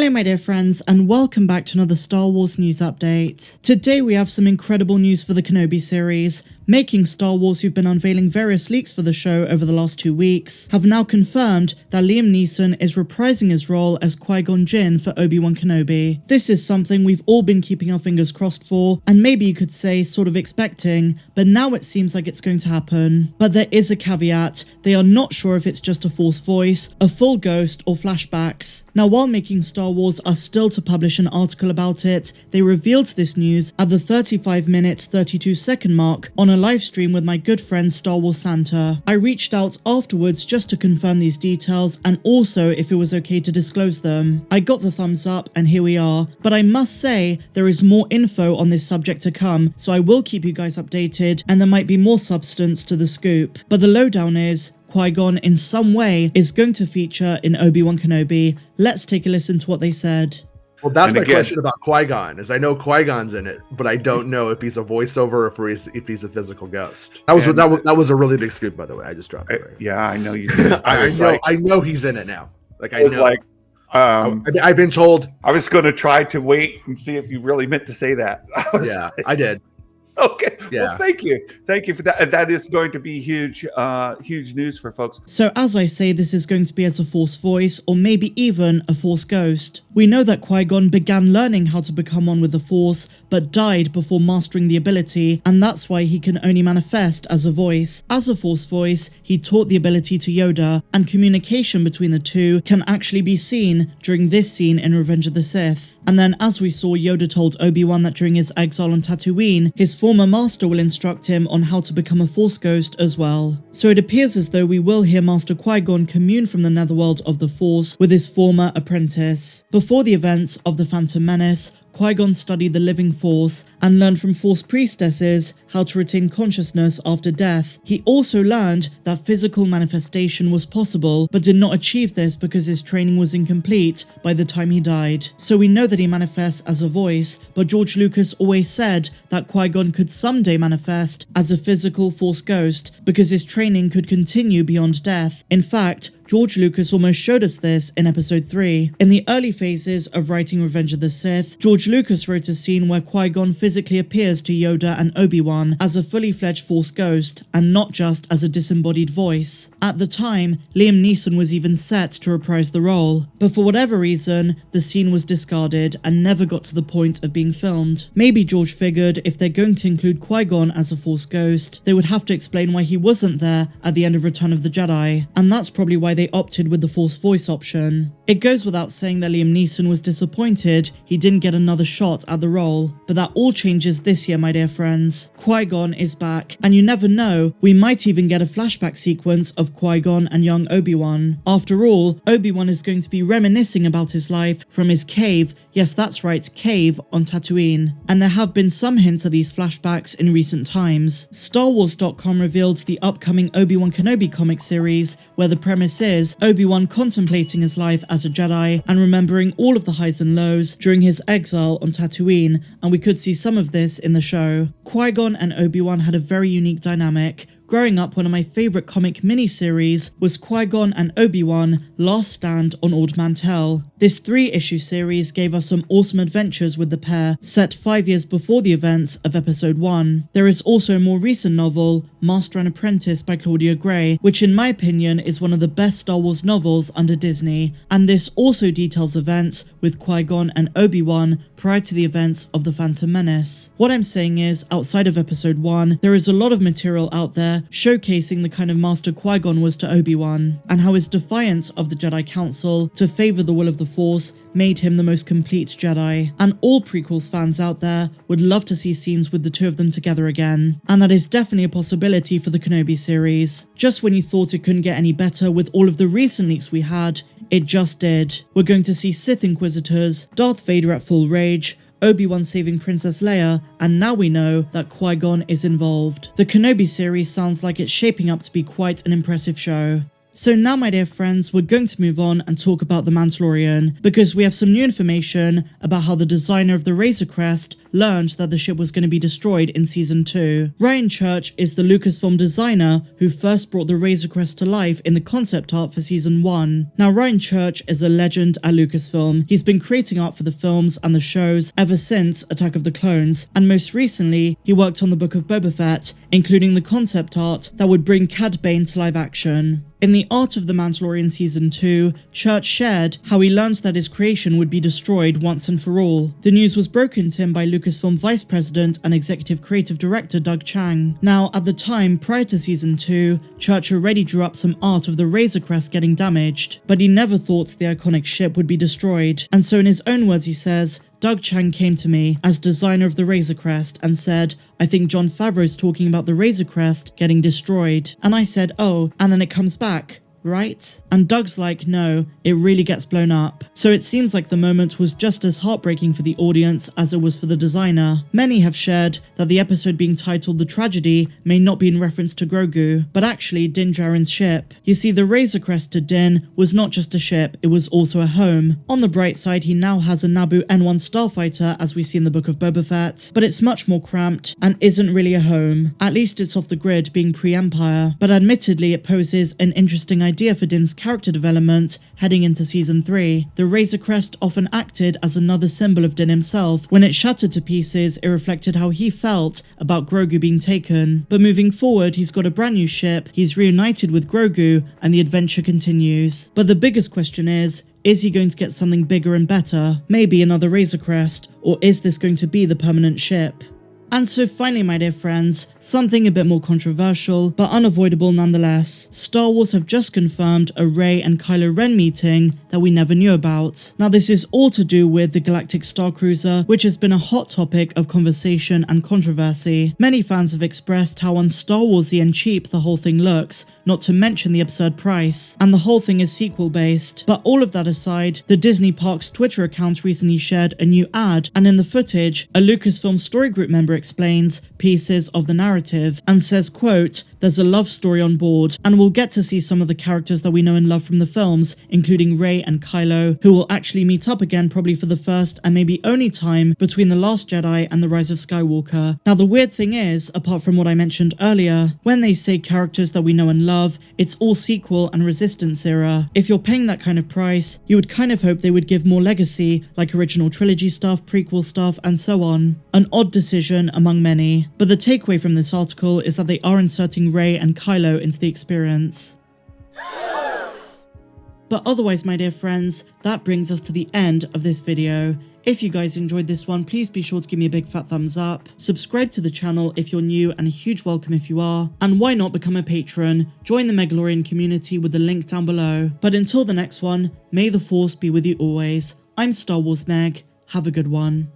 Hello my dear friends, and welcome back to another Star Wars news update. Today we have some incredible news for the Kenobi series. Making Star Wars, who've been unveiling various leaks for the show over the last 2 weeks, have now confirmed that Liam Neeson is reprising his role as Qui-Gon Jinn for Obi-Wan Kenobi. This is something we've all been keeping our fingers crossed for, and maybe you could say sort of expecting, but now it seems like it's going to happen. But there is a caveat: they are not sure if it's just a false voice, a full ghost, or flashbacks. Now, while Making Star Wars are still to publish an article about it, they revealed this news at the 35-minute 32-second mark on a live stream with my good friend Star Wars Santa. I reached out afterwards just to confirm these details and also if it was okay to disclose them. I got the thumbs up and here we are, but I must say there is more info on this subject to come, so I will keep you guys updated and there might be more substance to the scoop. But the lowdown is Qui-Gon in some way is going to feature in Obi-Wan Kenobi. Let's take a listen to what they said. Well, that's my question about Qui-Gon, is I know Qui-Gon's in it, but I don't know if he's a voiceover or if he's a physical ghost. That was a really big scoop, by the way. I just dropped it. Right. Yeah, I know you did. I know he's in it now. Like I know. I've been told. I was going to try to wait and see if you really meant to say that. I did. Okay. Yeah. Well, thank you for that. That is going to be huge news for folks. So as I say, this is going to be as a Force voice or maybe even a Force ghost. We know that Qui-Gon began learning how to become one with the Force, but died before mastering the ability, and that's why he can only manifest as a voice. As a Force voice, he taught the ability to Yoda, and communication between the two can actually be seen during this scene in Revenge of the Sith. And then as we saw, Yoda told Obi-Wan that during his exile on Tatooine, his former master will instruct him on how to become a Force ghost as well. So it appears as though we will hear Master Qui-Gon commune from the netherworld of the Force with his former apprentice. Before the events of the Phantom Menace, Qui-Gon studied the living Force and learned from Force priestesses how to retain consciousness after death. He also learned that physical manifestation was possible, but did not achieve this because his training was incomplete by the time he died. So we know that he manifests as a voice, but George Lucas always said that Qui-Gon could someday manifest as a physical Force ghost because his training could continue beyond death. In fact, George Lucas almost showed us this in episode 3. In the early phases of writing Revenge of the Sith, George Lucas wrote a scene where Qui-Gon physically appears to Yoda and Obi-Wan as a fully fledged Force ghost, and not just as a disembodied voice. At the time, Liam Neeson was even set to reprise the role, but for whatever reason, the scene was discarded and never got to the point of being filmed. Maybe George figured if they're going to include Qui-Gon as a Force ghost, they would have to explain why he wasn't there at the end of Return of the Jedi, and that's probably why they opted with the Force voice option. It goes without saying that Liam Neeson was disappointed he didn't get another shot at the role, but that all changes this year, my dear friends. Qui-Gon is back, and you never know, we might even get a flashback sequence of Qui-Gon and young Obi-Wan. After all, Obi-Wan is going to be reminiscing about his life from his cave, yes that's right, cave on Tatooine, and there have been some hints of these flashbacks in recent times. StarWars.com revealed the upcoming Obi-Wan Kenobi comic series, where the premise is Obi-Wan contemplating his life as a Jedi and remembering all of the highs and lows during his exile on Tatooine, and we could see some of this in the show. Qui-Gon and Obi-Wan had a very unique dynamic. Growing up, one of my favourite comic mini-series was Qui-Gon and Obi-Wan Last Stand on Ord Mantell. This 3-issue series gave us some awesome adventures with the pair, set 5 years before the events of Episode 1. There is also a more recent novel, Master and Apprentice by Claudia Gray, which in my opinion is one of the best Star Wars novels under Disney, and this also details events with Qui-Gon and Obi-Wan prior to the events of the Phantom Menace. What I'm saying is, outside of Episode 1, there is a lot of material out there showcasing the kind of master Qui-Gon was to Obi-Wan, and how his defiance of the Jedi Council to favour the will of the Force made him the most complete Jedi. And all prequels fans out there would love to see scenes with the two of them together again, and that is definitely a possibility for the Kenobi series. Just when you thought it couldn't get any better with all of the recent leaks we had, it just did. We're going to see Sith Inquisitors, Darth Vader at full rage, Obi-Wan saving Princess Leia, and now we know that Qui-Gon is involved. The Kenobi series sounds like it's shaping up to be quite an impressive show. So now, my dear friends, we're going to move on and talk about The Mandalorian, because we have some new information about how the designer of the Razor Crest, learned that the ship was going to be destroyed in Season 2. Ryan Church is the Lucasfilm designer who first brought the Razor Crest to life in the concept art for Season 1. Now, Ryan Church is a legend at Lucasfilm. He's been creating art for the films and the shows ever since Attack of the Clones, and most recently, he worked on the Book of Boba Fett, including the concept art that would bring Cad Bane to live action. In the art of The Mandalorian Season 2, Church shared how he learned that his creation would be destroyed once and for all. The news was broken to him by Lucasfilm Vice President and Executive Creative Director Doug Chiang. Now, at the time, prior to Season 2, Church already drew up some art of the Razor Crest getting damaged, but he never thought the iconic ship would be destroyed. And so in his own words he says, Doug Chiang came to me as designer of the Razor Crest and said, I think Jon Favreau's talking about the Razor Crest getting destroyed. And I said, oh, and then it comes back, right? And Doug's like, no, it really gets blown up. So it seems like the moment was just as heartbreaking for the audience as it was for the designer. Many have shared that the episode being titled The Tragedy may not be in reference to Grogu, but actually Din Djarin's ship. You see, the Razor Crest to Din was not just a ship, it was also a home. On the bright side, he now has a Naboo N1 starfighter, as we see in the Book of Boba Fett, but it's much more cramped and isn't really a home. At least it's off the grid, being pre-Empire, but admittedly it poses an interesting idea for Din's character development heading into Season 3. The Razor Crest often acted as another symbol of Din himself. When it shattered to pieces, it reflected how he felt about Grogu being taken. But moving forward, he's got a brand new ship, he's reunited with Grogu, and the adventure continues. But the biggest question is he going to get something bigger and better? Maybe another Razor Crest? Or is this going to be the permanent ship? And so finally, my dear friends, something a bit more controversial, but unavoidable nonetheless. Star Wars have just confirmed a Rey and Kylo Ren meeting that we never knew about. Now this is all to do with the Galactic Starcruiser, which has been a hot topic of conversation and controversy. Many fans have expressed how un-Star Warsy and cheap the whole thing looks, not to mention the absurd price, and the whole thing is sequel based. But all of that aside, the Disney Parks Twitter account recently shared a new ad, and in the footage, a Lucasfilm Story Group member explains pieces of the narrative and says, quote, there's a love story on board, and we'll get to see some of the characters that we know and love from the films, including Rey and Kylo, who will actually meet up again probably for the first and maybe only time between The Last Jedi and The Rise of Skywalker. Now the weird thing is, apart from what I mentioned earlier, when they say characters that we know and love, it's all sequel and Resistance era. If you're paying that kind of price, you would kind of hope they would give more legacy, like original trilogy stuff, prequel stuff, and so on. An odd decision among many. But the takeaway from this article is that they are inserting Rey and Kylo into the experience. But otherwise, my dear friends, that brings us to the end of this video. If you guys enjoyed this one, please be sure to give me a big fat thumbs up, subscribe to the channel if you're new, and a huge welcome if you are, and why not become a patron, join the Mandalorian community with the link down below. But until the next one, may the Force be with you always. I'm Star Wars Meg, have a good one.